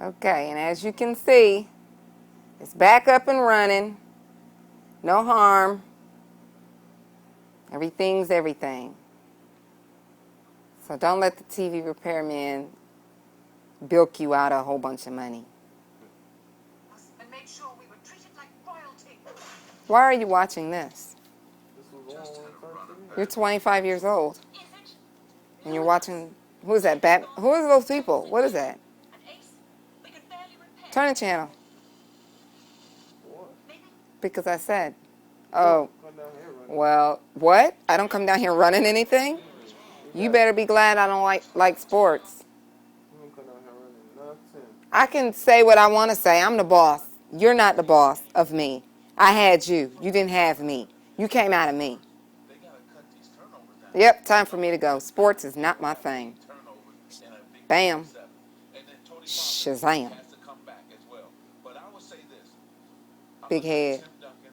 Okay, and as you can see, it's back up and running. No harm. Everything's everything. So don't let the TV repairman bilk you out a whole bunch of money. And made sure we were treated like royalty. Why are you watching this? You're 25 years old. Is it? And you're watching, who is that? Who are those people? What is that? An ace? We could barely repair. Turn the channel. Maybe. Because I said, oh, well, what? I don't come down here running anything? You better be glad I don't like sports. I can say what I want to say. I'm the boss. You're not the boss of me. I had you. You didn't have me. You came out of me. Yep, time for me to go. Sports is not my thing. Bam. Shazam. Big head.